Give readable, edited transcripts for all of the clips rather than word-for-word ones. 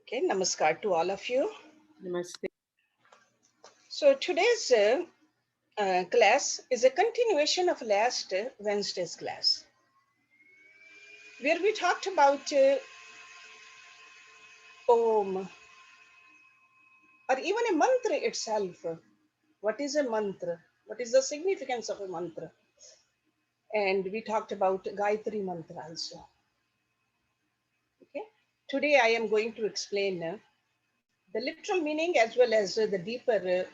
Okay, namaskar to all of you. Namaste. So today's class is a continuation of last Wednesday's class, where we talked about Om, or even a mantra itself. What is a mantra? What is the significance of a mantra? And we talked about Gayatri mantra also. Okay. Today I am going to explain the literal meaning as well as the deeper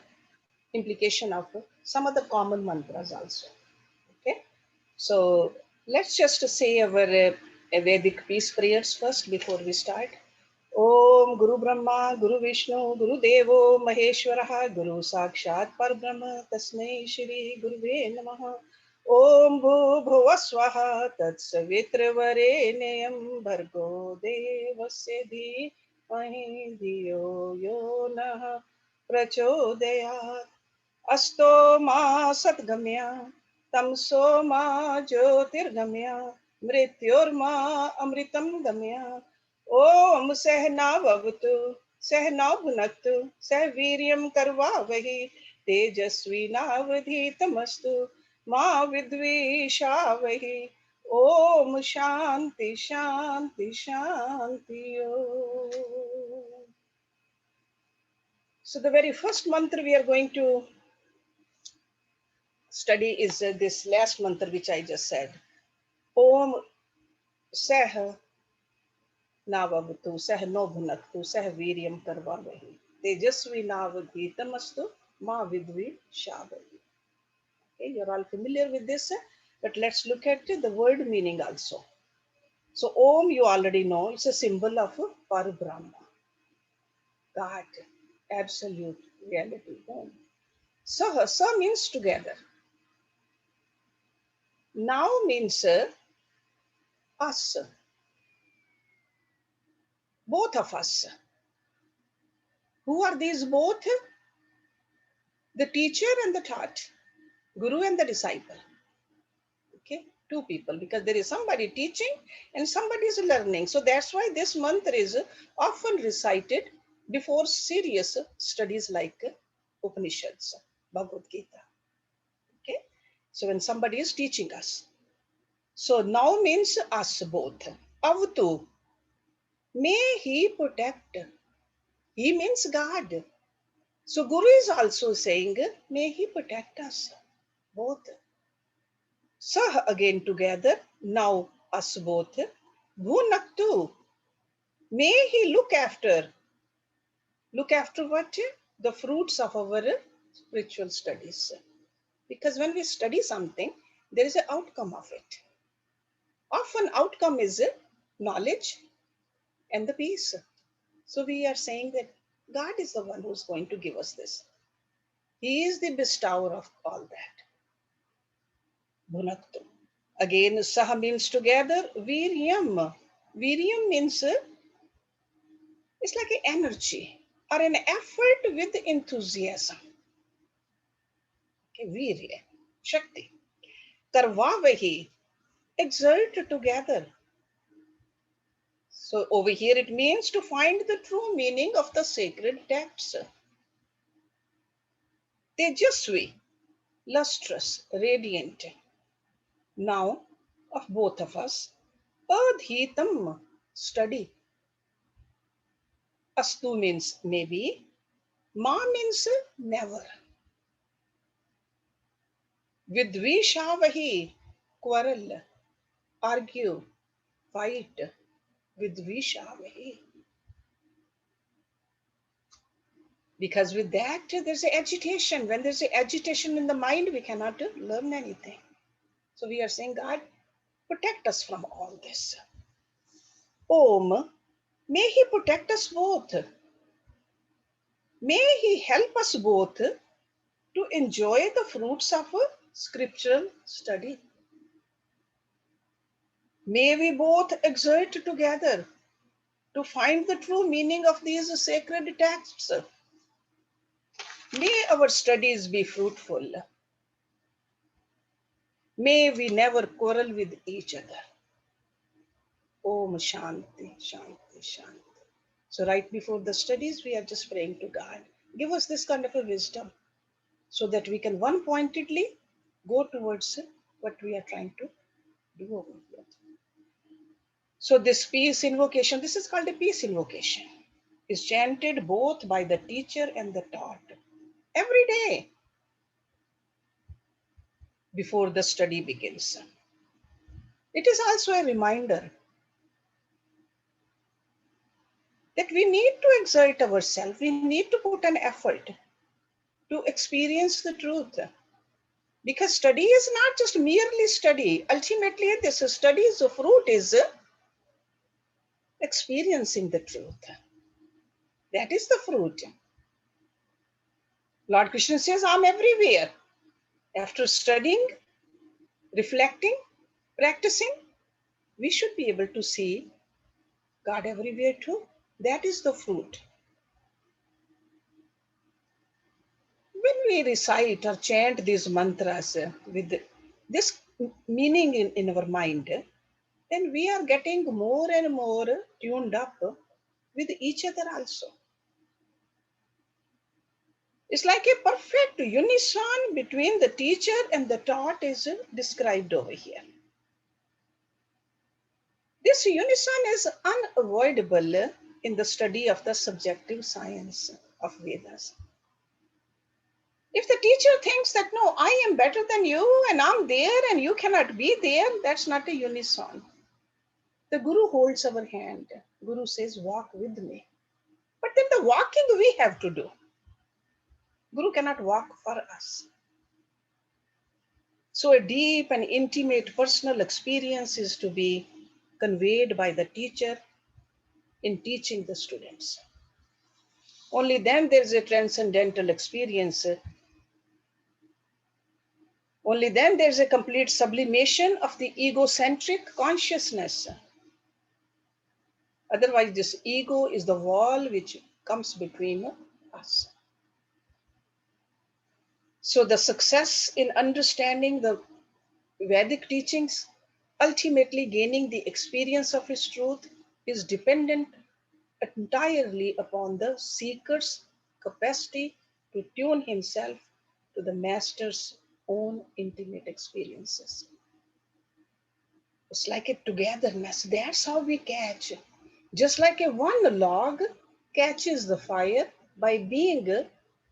implication of some of the common mantras also. Okay. So let's just say our Vedic peace prayers first before we start. Om Guru Brahma, Guru Vishnu, Guru Devo Maheshwaraha, Guru Sakshat Parbrahma, Tasmai Shri Guruve Namaha. Om Bhu Bhuva Swaha, Tat Savitra Vareneyam, Bhargo Devasya Dhimahi Dhiyo Yo Nah Prachodayat. Asto ma satgamya, tamso ma jyotirgamya, mrityorma amritam gamya. Om Sehnavavatu, Sehnavbhunaktu, Seviryam Karvavahi, Tejasvi Navadhitamastu, Ma Vidvishavahi. Om Shanti Shanti Shanti Om. So the very first mantra we are going to study is this last mantra which I just said. Om Sah Navavatu Sah Nobhunaktu Sah Viryam Karvavahi. Tejasvi Navadhitamastu Ma Vidvi Shavahi. Okay, you're all familiar with this, but let's look at the word meaning also. So Om, you already know, it's a symbol of Parabrahma, God, absolute reality. Om. Sa means together. Now means us, both of us. Who are these both? The teacher and the taught, guru and the disciple. Okay, two people, because there is somebody teaching and somebody is learning. So that's why this mantra is often recited before serious studies like Upanishads, Bhagavad Gita. Okay, so when somebody is teaching us. So now means us both. Avtu, may he protect. He means God. So Guru is also saying, may he protect us both. Sah again together, now us both. Bhunaktu, may he look after what? The fruits of our spiritual studies. Because when we study something, there is an outcome of it. Often outcome is knowledge and the peace. So we are saying that God is the one who's going to give us this. He is the bestower of all that. Bhunaktu. Again, Saha means together. Viryam. Viryam means it's like an energy or an effort with enthusiasm. Okay, Virya, Shakti. Karvavahi, exert together. So over here it means to find the true meaning of the sacred texts. Tejasvi, lustrous, radiant. Now, of both of us, Adhitam, study. Astu means maybe, Ma means never. Vidvishavahi, quarrel, argue, fight. Vidvishavahi. Because with that, there's a agitation. When there's a agitation in the mind, we cannot learn anything. So we are saying, God, protect us from all this. Om, may He protect us both. May He help us both to enjoy the fruits of scriptural study. May we both exert together to find the true meaning of these sacred texts. May our studies be fruitful. May we never quarrel with each other. Om Shanti, Shanti, Shanti. So right before the studies, we are just praying to God. Give us this kind of a wisdom so that we can one pointedly go towards what we are trying to do over here. So this peace invocation, this is called a peace invocation, is chanted both by the teacher and the taught every day before the study begins. It is also a reminder that we need to exert ourselves, we need to put an effort to experience the truth. Because study is not just merely study. Ultimately, this study's fruit is experiencing the truth. That is the fruit. Lord Krishna says, I'm everywhere. After studying, reflecting, practicing, we should be able to see God everywhere too. That is the fruit. When we recite or chant these mantras with this meaning in our mind, then we are getting more and more tuned up with each other also. It's like a perfect unison between the teacher and the taught is described over here. This unison is unavoidable in the study of the subjective science of Vedas. If the teacher thinks that, no, I am better than you and I'm there and you cannot be there, that's not a unison. The Guru holds our hand. Guru says, walk with me. But then the walking we have to do. Guru cannot walk for us. So a deep and intimate personal experience is to be conveyed by the teacher in teaching the students. Only then there is a transcendental experience. Only then there is a complete sublimation of the egocentric consciousness. Otherwise, this ego is the wall which comes between us. So the success in understanding the Vedic teachings, ultimately gaining the experience of its truth, is dependent entirely upon the seeker's capacity to tune himself to the master's own intimate experiences. It's like a togetherness. That's how we catch. Just like a one log catches the fire by being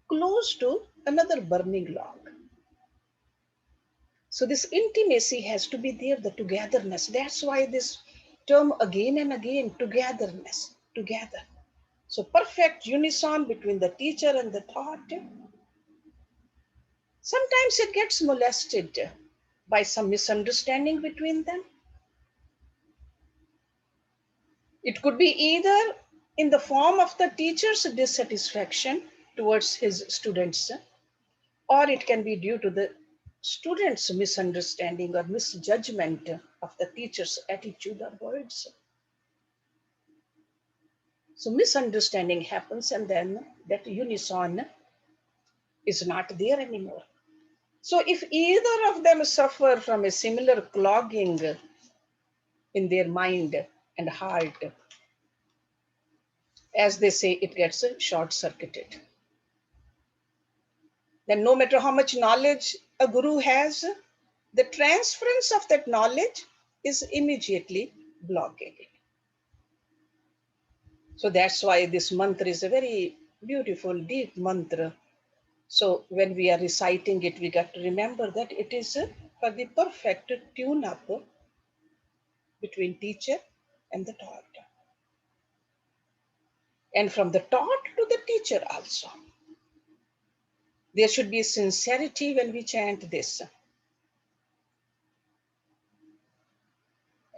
close to another burning log. So this intimacy has to be there, the togetherness. That's why this term again and again, togetherness, together. So perfect unison between the teacher and the taught. Sometimes it gets molested by some misunderstanding between them. It could be either in the form of the teacher's dissatisfaction towards his students, or it can be due to the student's misunderstanding or misjudgment of the teacher's attitude or words. So misunderstanding happens, and then that unison is not there anymore. So if either of them suffer from a similar clogging in their mind and heart, as they say, it gets short circuited. Then no matter how much knowledge a guru has, the transference of that knowledge is immediately blockaded. So that's why this mantra is a very beautiful, deep mantra. So when we are reciting it, we got to remember that it is for the perfect tune up between teacher and the taught. And from the taught to the teacher also. There should be sincerity when we chant this.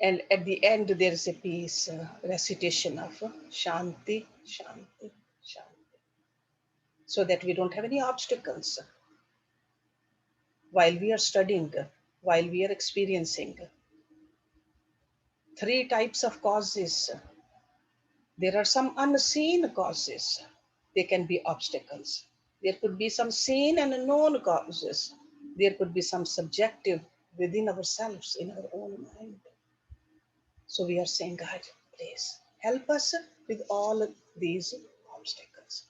And at the end, there is a piece, recitation of Shanti, Shanti, Shanti. So that we don't have any obstacles while we are studying, while we are experiencing. Three types of causes. There are some unseen causes. They can be obstacles. There could be some seen and unknown causes. There could be some subjective within ourselves, in our own mind. So we are saying, God, please help us with all these obstacles.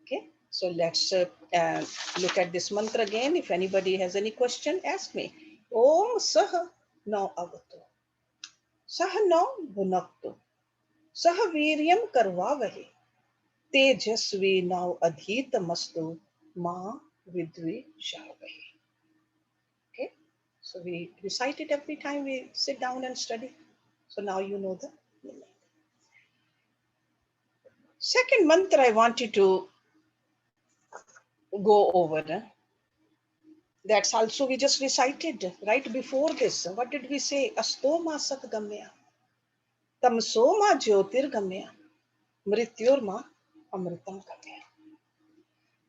Okay, so let's look at this mantra again. If anybody has any question, ask me. Om Sah No Avato. Sah No Bhunakto. Sah Viryam Karvavahe. Tejasvi now adhitamastu ma vidvi sharvahe. Okay, so we recite it every time we sit down and study. So now you know the meaning. Second mantra I want you to go over. That's also we just recited right before this. What did we say? Astoma satgamya. Tamsoma jyotirgamya. Mrityurma amritam gamya.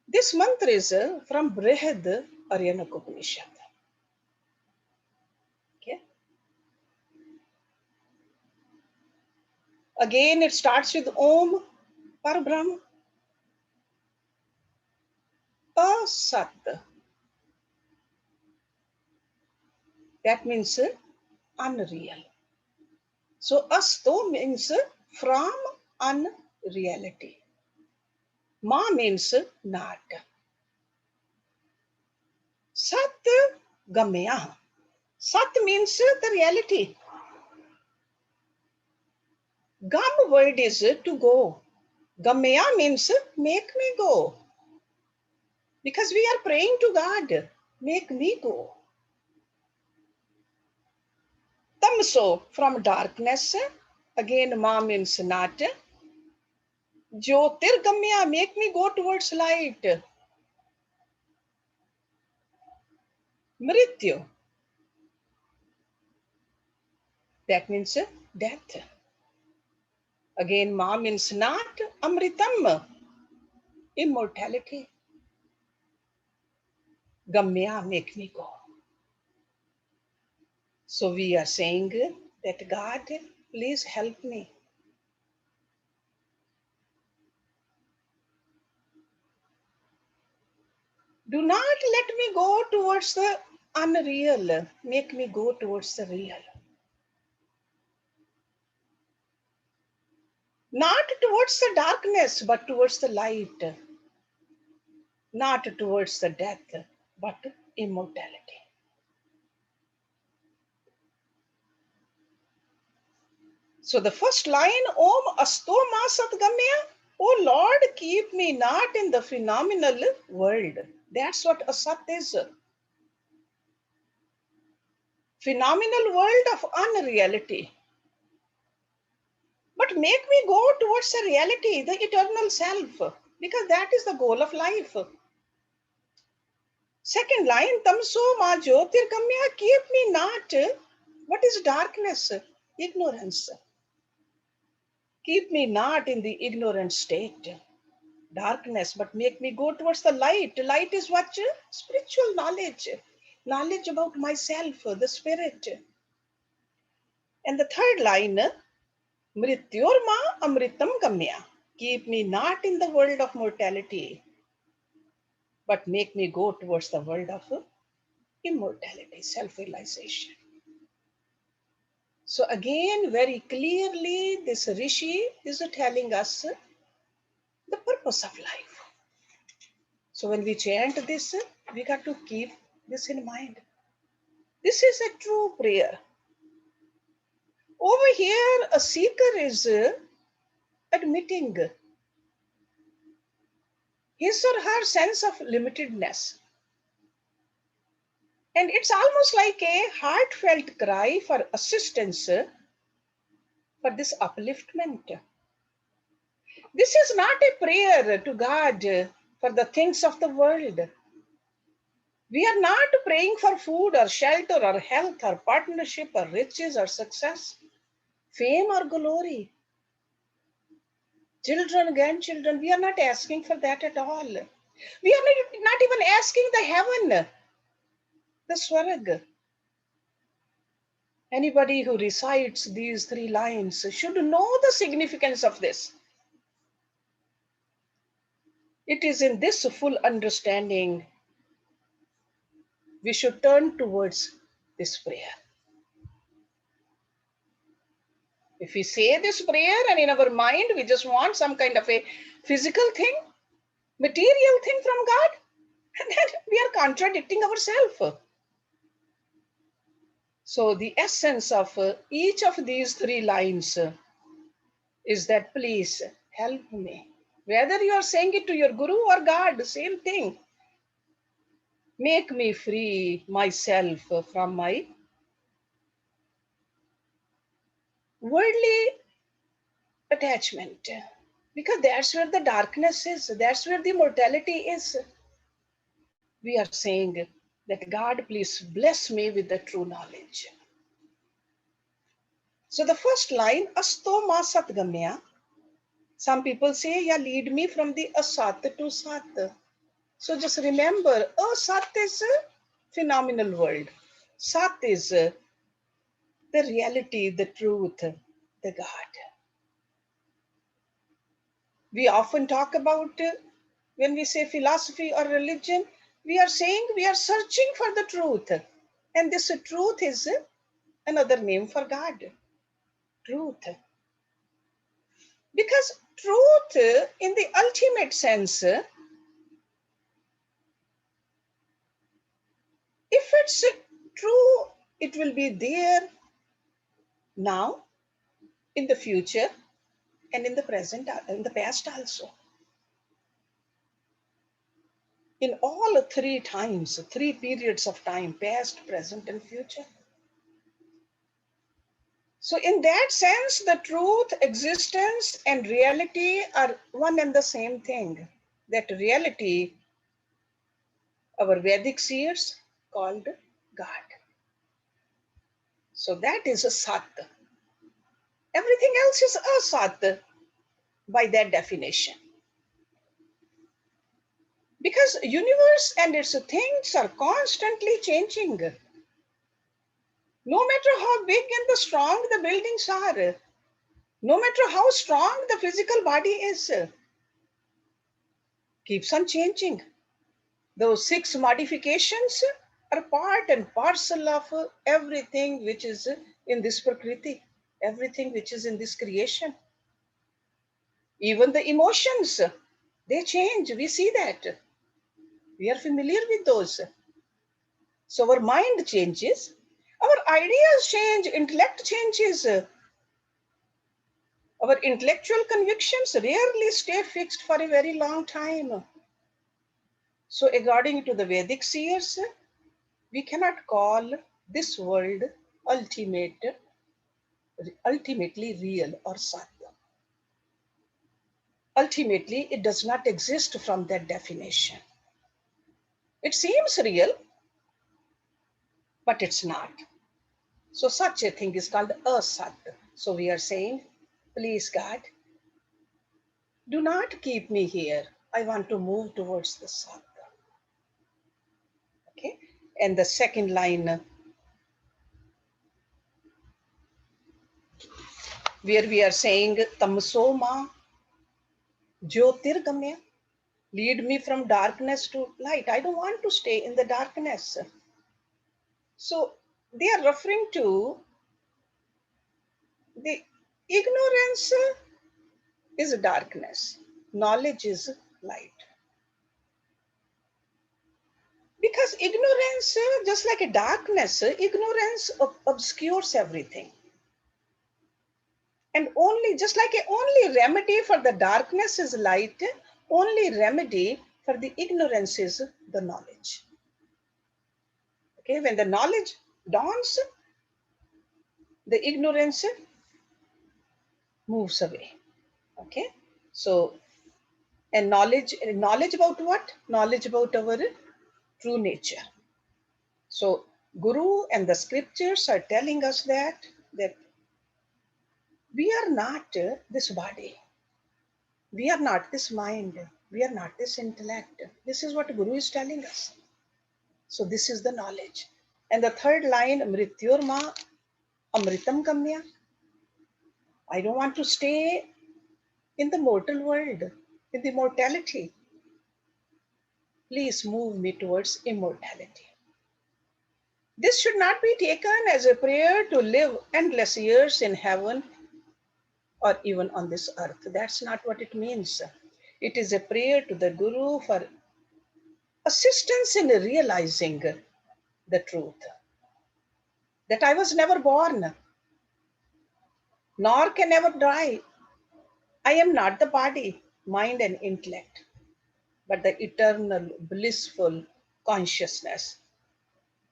This mantra is from Brihad Aryanaka Upanishad. Okay. Again, it starts with Om Parbrahm Asat. That means unreal. So Asto means from unreality. Ma means not. Sat Gamya. Sat means the reality. Gam word is to go. Gamya means make me go. Because we are praying to God. Make me go. Tamso from darkness. Again, Ma means not. Jyotirgamya, make me go towards light. Mrityu, that means death. Again, Ma means not. Amritam, immortality. Gamya, make me go. So we are saying that God, please help me. Do not let me go towards the unreal. Make me go towards the real. Not towards the darkness, but towards the light. Not towards the death, but immortality. So the first line, Om Asto Ma Satgamya, oh Lord, keep me not in the phenomenal world. That's what Asat is. Phenomenal world of unreality. But make me go towards the reality, the eternal self, because that is the goal of life. Second line, Tamso Ma Jyotirgamya, keep me not. What is darkness? Ignorance. Keep me not in the ignorant state, darkness, but make me go towards the light. Light is what? Spiritual knowledge. Knowledge about myself, the spirit. And the third line, Mrityorma Amritam Gamya. Keep me not in the world of mortality, but make me go towards the world of immortality, self-realization. So again, very clearly, this Rishi is telling us the purpose of life. So when we chant this, we got to keep this in mind. This is a true prayer. Over here, a seeker is admitting his or her sense of limitedness. And it's almost like a heartfelt cry for assistance, for this upliftment. This is not a prayer to God for the things of the world. We are not praying for food or shelter or health or partnership or riches or success, fame or glory, children, grandchildren. We are not asking for that at all. We are not even asking the heaven, the Swarag. Anybody who recites these three lines should know the significance of this. It is in this full understanding we should turn towards this prayer. If we say this prayer and in our mind we just want some kind of a physical thing, material thing from God, then we are contradicting ourselves. So the essence of each of these three lines is that please help me. Whether you are saying it to your guru or God, same thing. Make me free myself from my worldly attachment. Because that's where the darkness is, that's where the mortality is. We are saying that God, please bless me with the true knowledge. So the first line, Asto Ma Satgamya. Some people say, yeah, lead me from the Asat to Sat. So just remember, Asat is a phenomenal world. Sat is the reality, the truth, the God. We often talk about, when we say philosophy or religion, we are saying we are searching for the truth. And this truth is another name for God. Truth. Because truth, in the ultimate sense, if it's true, it will be there now, in the future, and in the present, in the past also. In all three times, three periods of time, past, present, and future. So in that sense, the truth, existence, and reality are one and the same thing. That reality, our Vedic seers called God. So that is a Sat. Everything else is a Sat by that definition. Because universe and its things are constantly changing. No matter how big and strong the buildings are, no matter how strong the physical body is, keeps on changing. Those 6 modifications are part and parcel of everything which is in this Prakriti, everything which is in this creation. Even the emotions, they change. We see that. We are familiar with those. So our mind changes, our ideas change, intellect changes. Our intellectual convictions rarely stay fixed for a very long time. So according to the Vedic seers, we cannot call this world ultimately real or satya. Ultimately, it does not exist from that definition. It seems real, but it's not. So such a thing is called asat. So we are saying, please God, do not keep me here. I want to move towards the sat. Okay. And the second line, where we are saying tamsoma jyotirgamya, lead me from darkness to light. I don't want to stay in the darkness. So they are referring to the ignorance is darkness, knowledge is light. Because ignorance, just like a darkness, ignorance obscures everything. And only, just like a only remedy for the darkness is light, only remedy for the ignorance is the knowledge. Okay, when the knowledge dawns, the ignorance moves away. Okay, so and knowledge about what? Knowledge about our true nature. So Guru and the scriptures are telling us that we are not this body. We are not this mind. We are not this intellect. This is what Guru is telling us. So this is the knowledge. And the third line, Mrityorma Amritam Gamya. I don't want to stay in the mortal world, in the mortality. Please move me towards immortality. This should not be taken as a prayer to live endless years in heaven or even on this earth. That's not what it means. It is a prayer to the Guru for assistance in realizing the truth that I was never born, nor can ever die. I am not the body, mind, and intellect, but the eternal, blissful consciousness,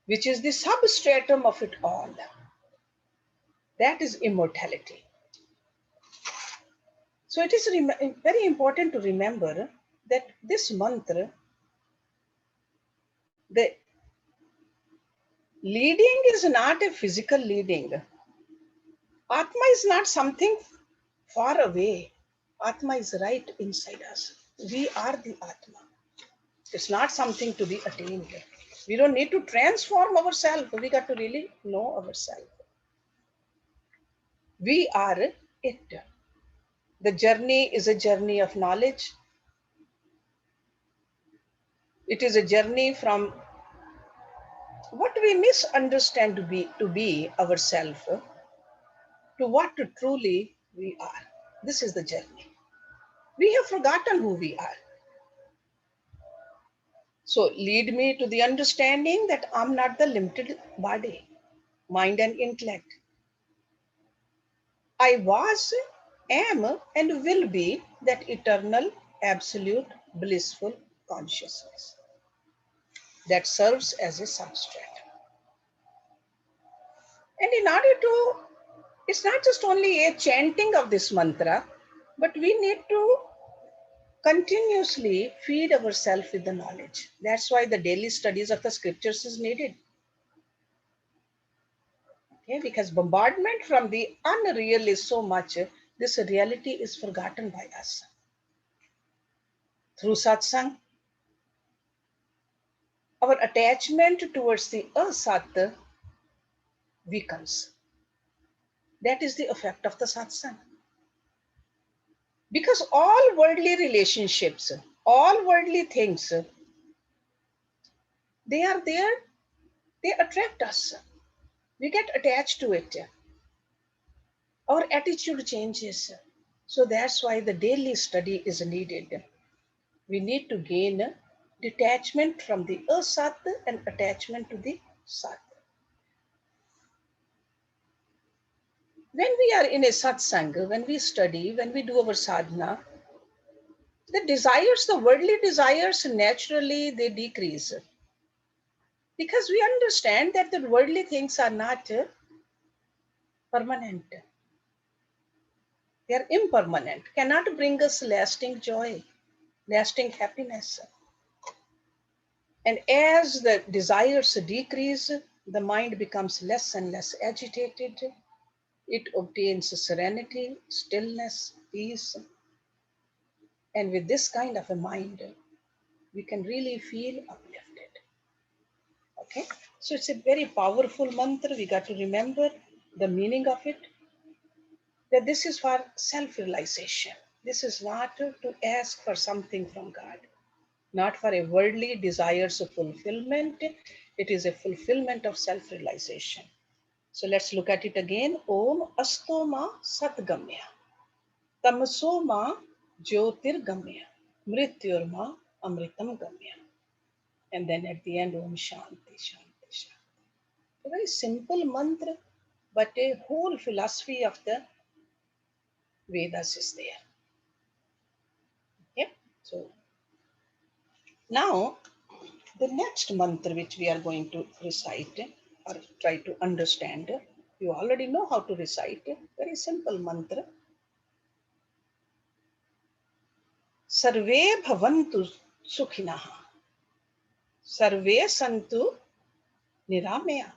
which is the substratum of it all. That is immortality. So it is very important to remember that this mantra, the leading is not a physical leading. Atma is not something far away. Atma is right inside us. We are the Atma. It's not something to be attained. We don't need to transform ourselves. We got to really know ourselves. We are it. The journey is a journey of knowledge. It is a journey from what we misunderstand to be ourselves to what truly we are. This is the journey. We have forgotten who we are. So lead me to the understanding that I'm not the limited body, mind, and intellect. I was, am, and will be that eternal, absolute, blissful consciousness that serves as a substrate. And in order to, it's not just only a chanting of this mantra, but we need to continuously feed ourselves with the knowledge. That's why the daily studies of the scriptures is needed. Okay, because bombardment from the unreal is so much, this reality is forgotten by us. Through satsang, our attachment towards the asat weakens. That is the effect of the satsang. Because all worldly relationships, all worldly things, they are there, they attract us. We get attached to it. Our attitude changes. So that's why the daily study is needed. We need to gain detachment from the asat and attachment to the sat. When we are in a satsang, when we study, when we do our sadhana, the desires, the worldly desires, naturally they decrease. Because we understand that the worldly things are not permanent. They are impermanent, cannot bring us lasting joy, lasting happiness. And as the desires decrease, the mind becomes less and less agitated. It obtains serenity, stillness, peace. And with this kind of a mind, we can really feel uplifted. Okay? So it's a very powerful mantra. We got to remember the meaning of it. That this is for self-realization. This is not to ask for something from God, not for a worldly desires of fulfillment. It is a fulfillment of self-realization. So let's look at it again. Om astoma satgamya. Tamasoma jyotirgamya. Mrityurma amritam gamya. And then at the end, Om Shanti, Shanti, Shanti. A very simple mantra, but a whole philosophy of the Vedas is there. Okay? So now the next mantra which we are going to recite or try to understand, you already know how to recite. Very simple mantra. Sarve bhavantu sukhinah. Sarve santu niramaya.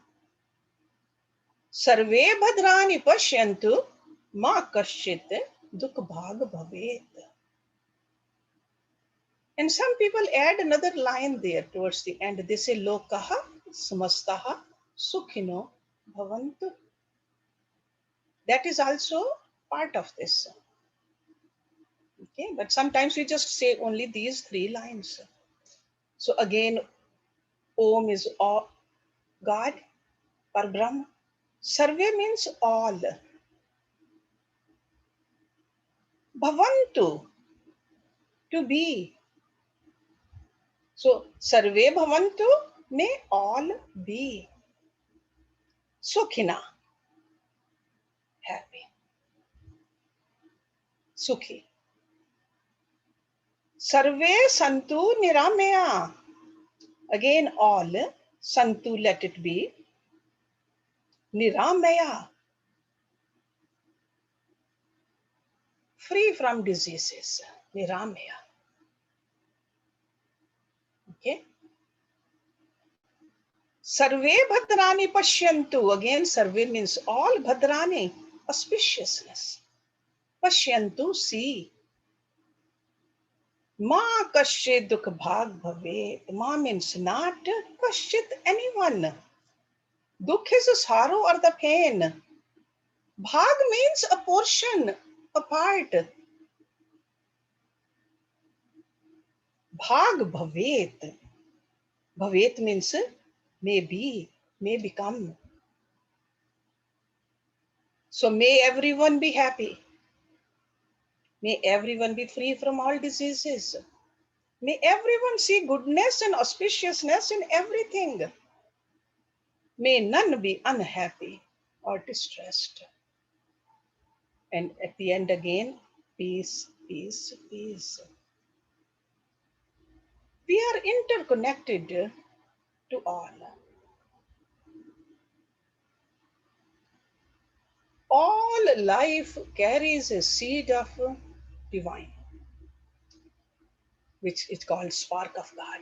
Sarve bhadrani pashyantu ma kaschit dukh bhag bhavet. And some people add another line there towards the end. They say lokaha samastaha sukhino bhavantu. That is also part of this. Okay, but sometimes we just say only these three lines. So again, Om is all, God, Parbrahm. Sarve means all. Bhavantu, to be. So, Sarve Bhavantu, may all be. Sukhina, happy. Sukhi. Sarve Santu Niramaya. Again, all. Santu, let it be. Niramaya, free from diseases. Niramaya. Okay. Sarve Bhadrani Pashyantu. Again, Sarve means all. Bhadrani, auspiciousness. Pashyantu, see. Ma Kashit Dukh Bhag Bhave. Ma means not Kashit, anyone. Dukh is a sorrow or the pain. Bhag means a portion, a part. Bhag Bhavet. Bhavet means may be, may become. So may everyone be happy. May everyone be free from all diseases. May everyone see goodness and auspiciousness in everything. May none be unhappy or distressed. And at the end again, peace, peace, peace. We are interconnected to all. All life carries a seed of divine, which is called spark of God.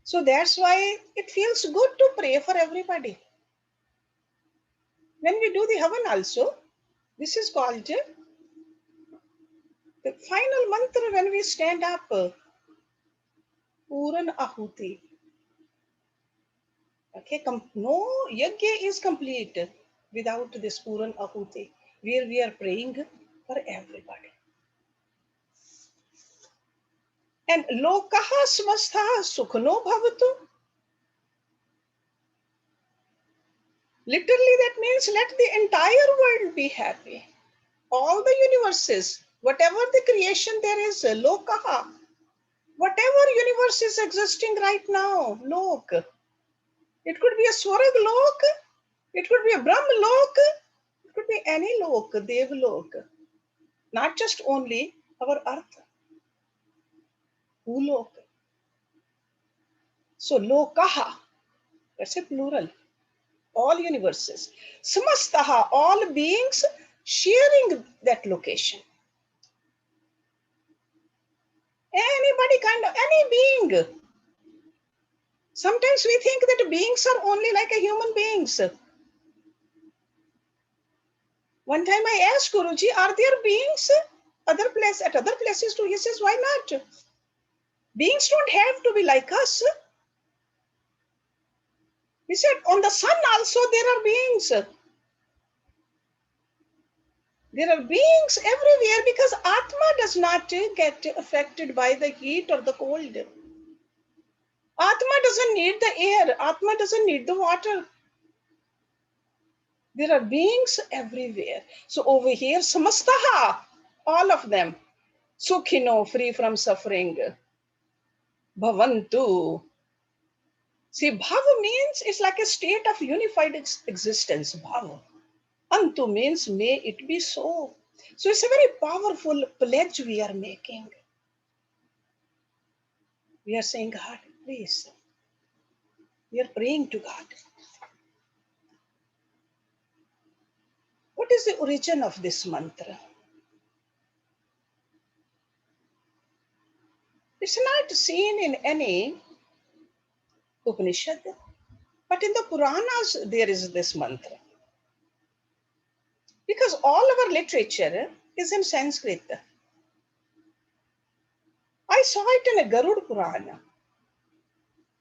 So that's why it feels good to pray for everybody. When we do the Havan also, this is called the final mantra when we stand up. Puran Ahuti. Okay, no yajna is complete without this Puran Ahuti, where we are praying for everybody. And lokaha svastha sukhno bhavatu. Literally, that means let the entire world be happy. All the universes, whatever the creation there is, lokaha, whatever universe is existing right now, lok. It could be a Swarag lok, it could be a Brahm lok, it could be any lok, Dev lok. Not just only our earth, Ulok. So lokaha, that's a plural. All universes. Samastaha, all beings sharing that location. Anybody kind of, any being. Sometimes we think that beings are only like a human beings. One time I asked Guruji, are there beings at other places too? He says, why not? Beings don't have to be like us. He said, on the sun also there are beings. There are beings everywhere because Atma does not get affected by the heat or the cold. Atma doesn't need the air. Atma doesn't need the water. There are beings everywhere. So over here, samastaha, all of them. Sukhino, free from suffering. Bhavantu. See, bhava means it's like a state of unified existence. Bhava. Antu means may it be so. So it's a very powerful pledge we are making. We are saying, God, please. We are praying to God. What is the origin of this mantra? It's not seen in any Upanishad, but in the Puranas there is this mantra. Because all our literature is in Sanskrit. I saw it in a Garud Purana.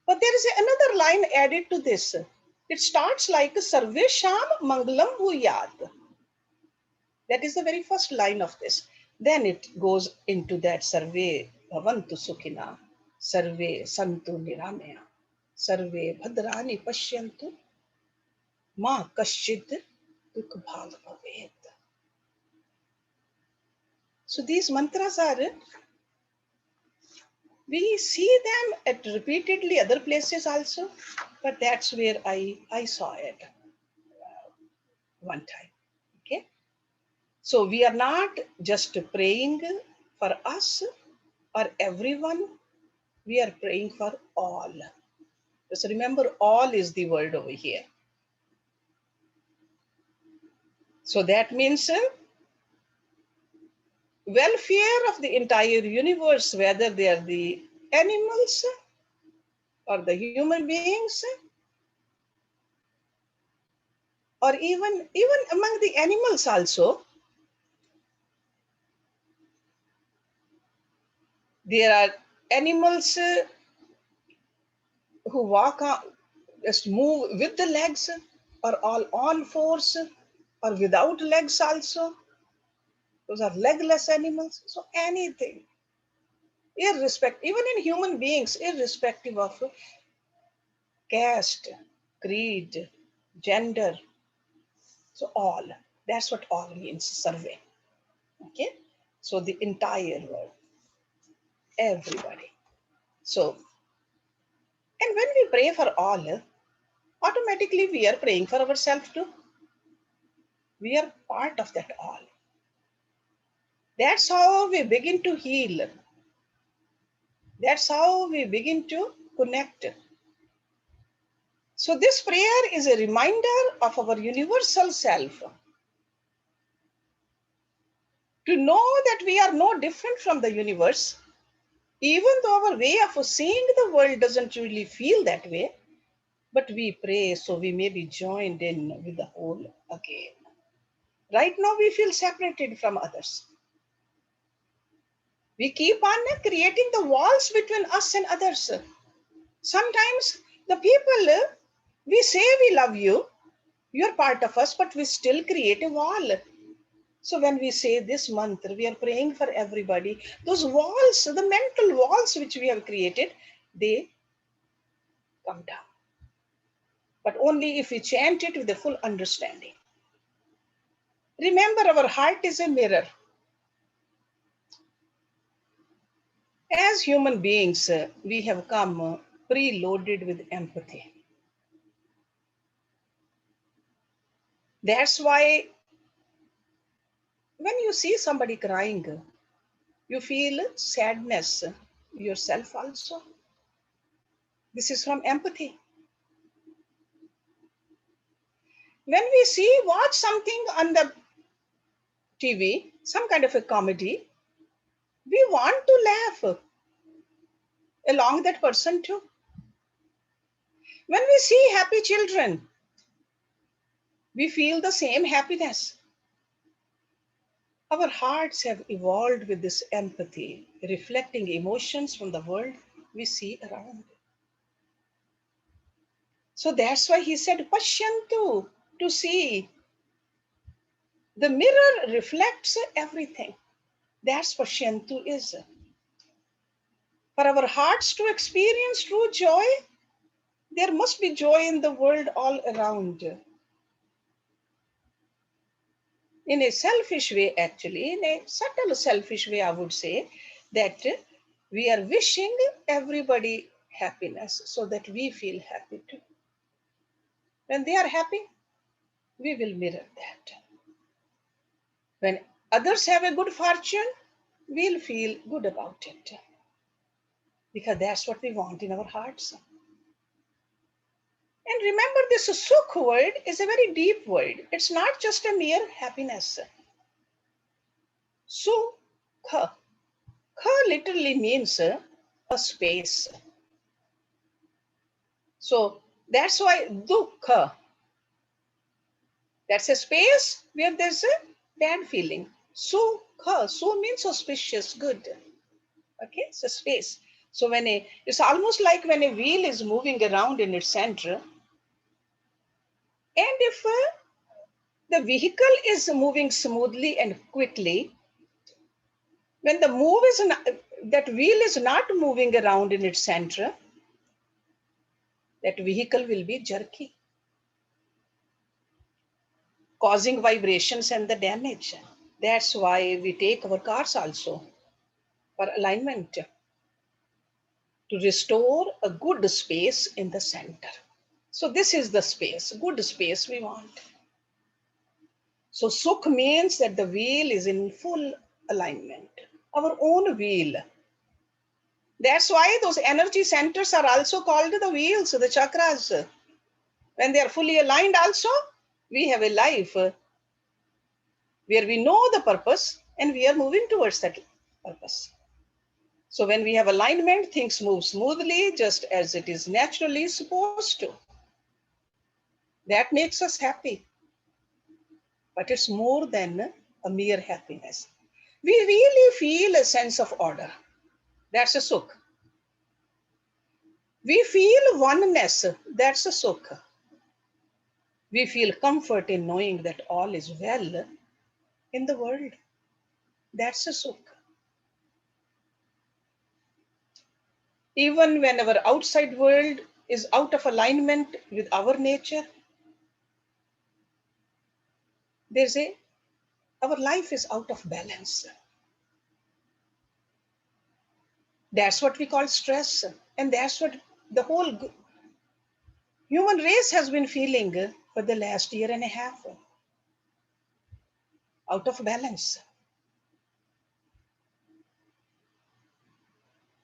But there is another line added to this. It starts like Sarvesham Mangalam Bhuyat. That is the very first line of this. Then it goes into that Sarve Bhavantu Sukhina, Sarve Santu Niramaya, Sarve Bhadrani Pashyantu, Ma Kashchid Dukh Bhag Bhavet. So these mantras are, we see them at repeatedly other places also, but that's where I saw it one time. Okay. So we are not just praying for us or everyone, we are praying for all. Just remember, all is the word over here. So that means welfare of the entire universe, whether they are the animals or the human beings, or even among the animals also, there are animals who walk on, just move with the legs, or all on fours, or without legs also. Those are legless animals. So anything, irrespective, even in human beings, irrespective of caste, creed, gender. So all, that's what all means, survey. Okay. So the entire world, everybody. So, and when we pray for all, automatically we are praying for ourselves too. We are part of that all. That's how we begin to heal. That's how we begin to connect. So this prayer is a reminder of our universal self, to know that we are no different from the universe, even though our way of seeing the world doesn't really feel that way. But we pray so we may be joined in with the whole again. Right now we feel separated from others. We keep on creating the walls between us and others. Sometimes the people, we say we love you, you're part of us, but we still create a wall. So when we say this mantra, we are praying for everybody. Those walls, the mental walls which we have created, they come down. But only if we chant it with a full understanding. Remember, our heart is a mirror. As human beings, we have come preloaded with empathy. That's why when you see somebody crying, you feel sadness yourself also. This is from empathy. When we watch something on the TV, some kind of a comedy, we want to laugh along that person too. When we see happy children, we feel the same happiness. Our hearts have evolved with this empathy, reflecting emotions from the world we see around. So that's why he said, Pashyantu, to see. The mirror reflects everything. That's Pashyantu is. For our hearts to experience true joy, there must be joy in the world all around. In a selfish way, actually, in a subtle selfish way, I would say that we are wishing everybody happiness so that we feel happy too. When they are happy, we will mirror that. When others have a good fortune, we'll feel good about it because that's what we want in our hearts. And remember, this Sukh word is a very deep word. It's not just a mere happiness. Sukha. Kha literally means a space. So that's why Dukha. That's a space where there's a bad feeling. Sukha. Su means auspicious, good. Okay, it's a space. So it's almost like when a wheel is moving around in its center, and if the vehicle is moving smoothly and quickly, when the move is not, that wheel is not moving around in its center, that vehicle will be jerky, causing vibrations and the damage. That's why we take our cars also for alignment to restore a good space in the center. So this is the space, good space we want. So Sukh means that the wheel is in full alignment, our own wheel. That's why those energy centers are also called the wheels, the chakras. When they are fully aligned also, we have a life where we know the purpose and we are moving towards that purpose. So when we have alignment, things move smoothly, just as it is naturally supposed to. That makes us happy. But it's more than a mere happiness. We really feel a sense of order. That's a sukh. We feel oneness. That's a sukh. We feel comfort in knowing that all is well in the world. That's a sukh. Even when our outside world is out of alignment with our nature, there's a our life is out of balance. That's what we call stress, and that's what the whole human race has been feeling for the last year and a half, out of balance.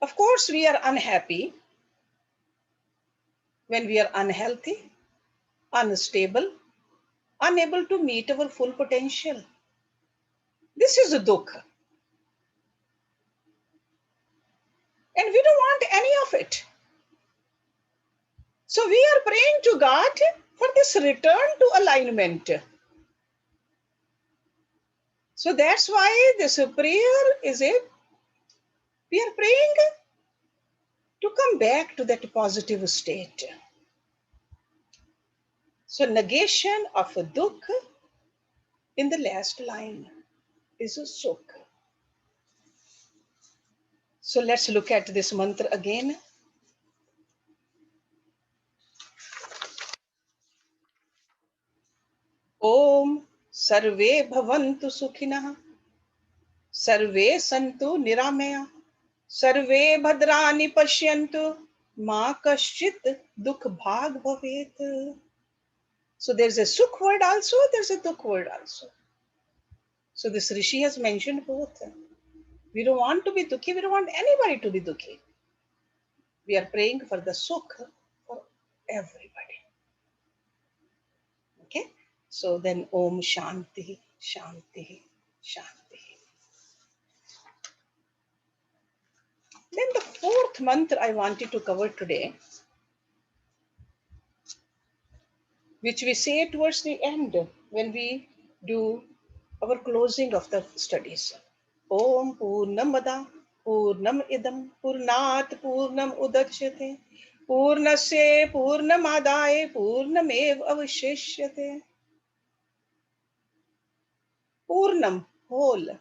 Of course, we are unhappy when we are unhealthy, unstable, unable to meet our full potential. This is a dukh, and we don't want any of it. So we are praying to God for this return to alignment. So that's why this prayer is we are praying to come back to that positive state. So negation of a dukh in the last line is a sukh. So let's look at this mantra again. Om Sarve Bhavantu Sukhinah Sarve Santu Niramaya Sarve Bhadrani Pashyantu Ma Kaschit Dukh Bhag Bhavet. So there's a Sukh word also, there's a Dukh word also. So this Rishi has mentioned both. We don't want to be dukhi, we don't want anybody to be dukhi. We are praying for the Sukh for everybody. Okay? So then Om Shanti, Shanti, Shanti. Then the fourth mantra I wanted to cover today, which we say towards the end when we do our closing of the studies. Om Purnamada Purnam Idam Purnat Purnam Udachyate Purnasya Purnamadaye Purnamev Avasheshyate. Purnam, whole.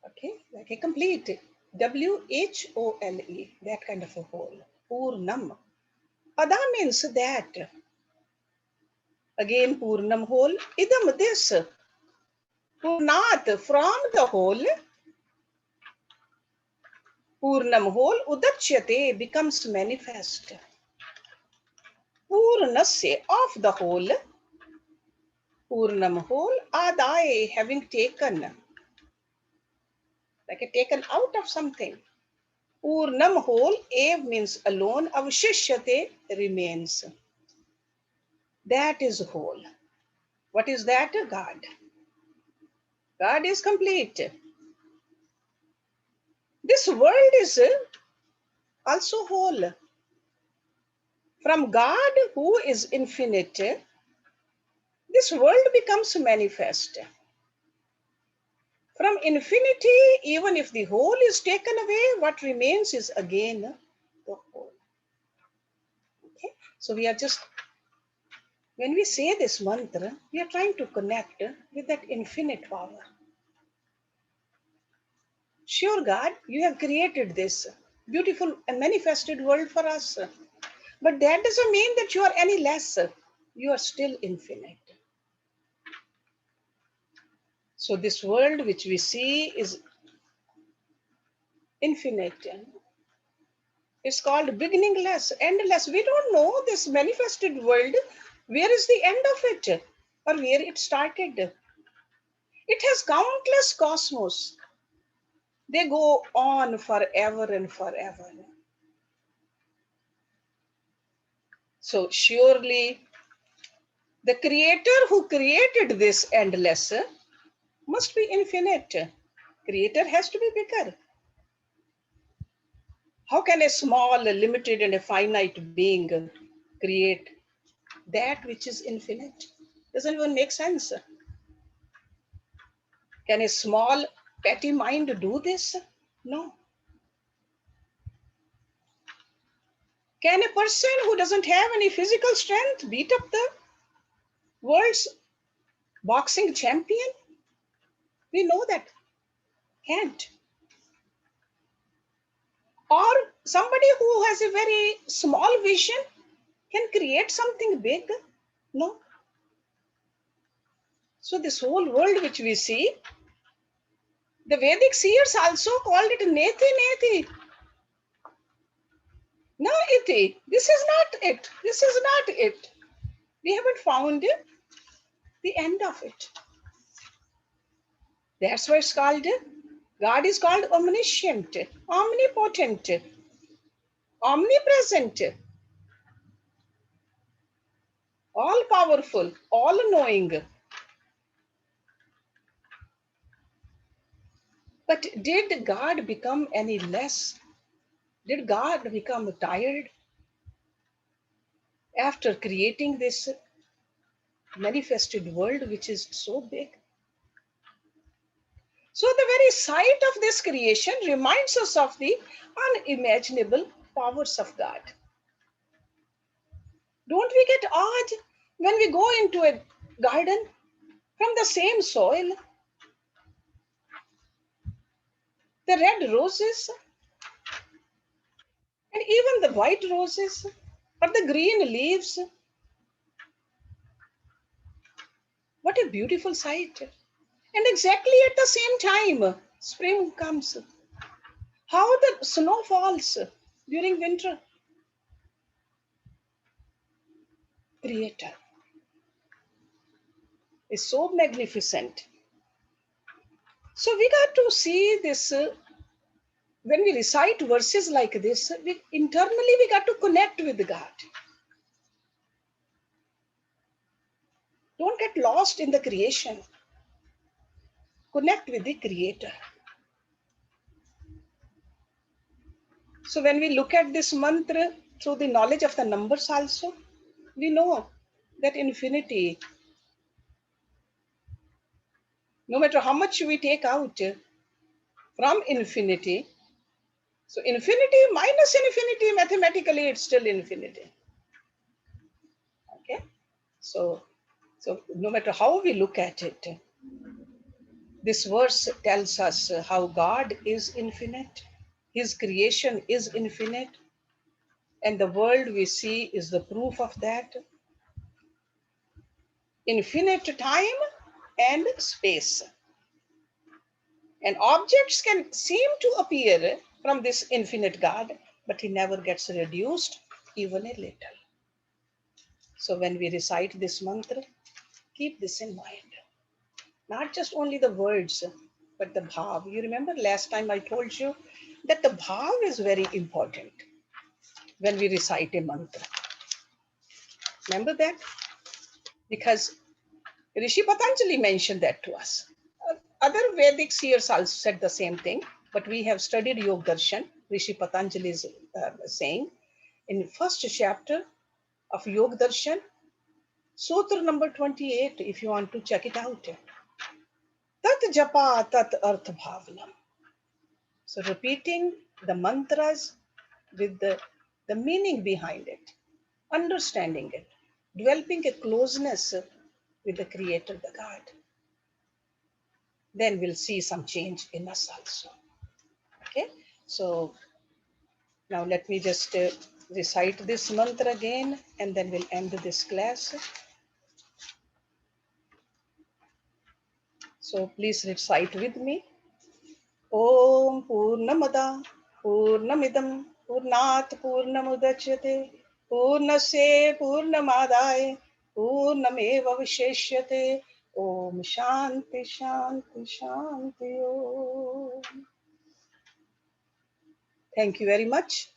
Okay, like a complete. WHOLE, that kind of a whole. Purnam. Ada means that. Again, Purnam whole. Idam this. Purnat from the whole. Purnam whole. Udachyate becomes manifest. Purnasya of the whole. Purnam whole. Adai having taken. Like a taken out of something. Purnam whole. Ev means alone. Avashishyate remains. That is whole. What is that? God. God is complete. This world is also whole. From God, who is infinite, this world becomes manifest. From infinity, even if the whole is taken away, what remains is again the whole. Okay? So we are just, when we say this mantra, we are trying to connect with that infinite power. Sure, God, you have created this beautiful and manifested world for us. But that doesn't mean that you are any less. You are still infinite. So this world which we see is infinite. It's called beginningless, endless. We don't know this manifested world. Where is the end of it? Or where it started? It has countless cosmos. They go on forever and forever. So surely the creator who created this endless must be infinite. Creator has to be bigger. How can a small, limited, and a finite being create that which is infinite? Doesn't even make sense. Can a small, petty mind do this? No. Can a person who doesn't have any physical strength beat up the world's boxing champion? We know that. Can't. Or somebody who has a very small vision can create something big? No. So this whole world which we see, the Vedic seers also called it Neti Neti. No, iti. This is not it. This is not it. We haven't found the end of it. That's why it's called, God is called omniscient, omnipotent, omnipresent, all powerful, all knowing. But did God become any less? Did God become tired after creating this manifested world which is so big? So the very sight of this creation reminds us of the unimaginable powers of God. Don't we get awed when we go into a garden from the same soil? The red roses and even the white roses or the green leaves. What a beautiful sight. And exactly at the same time, spring comes. How the snow falls during winter. Creator is so magnificent. So we got to see this when we recite verses like this, internally we got to connect with God. Don't get lost in the creation. Connect with the Creator. So when we look at this mantra through the knowledge of the numbers also, we know that infinity, no matter how much we take out from infinity, so infinity minus infinity, mathematically it's still infinity. Okay? So no matter how we look at it, this verse tells us how God is infinite, His creation is infinite, and the world we see is the proof of that. Infinite time and space. And objects can seem to appear from this infinite God, but He never gets reduced even a little. So when we recite this mantra, keep this in mind. Not just only the words, but the bhav. You remember last time I told you that the bhav is very important when we recite a mantra. Remember that? Because Rishi Patanjali mentioned that to us. Other Vedic seers also said the same thing, but we have studied Yog Darshan. Rishi Patanjali is saying in first chapter of Yog Darshan, Sutra number 28, if you want to check it out. Tat japa tat arth bhavanam. So repeating the mantras with the meaning behind it, understanding it, developing a closeness with the Creator, the God. Then we'll see some change in us also. Okay, so now let me just recite this mantra again and then we'll end this class. So So please recite with me. Om Purnamada Purnamidam Purnat Purnamudachyate Purnasya Purnamadaya Purnameva Vishishyate. Om Shanti Shanti Shanti Om. Thank you very much.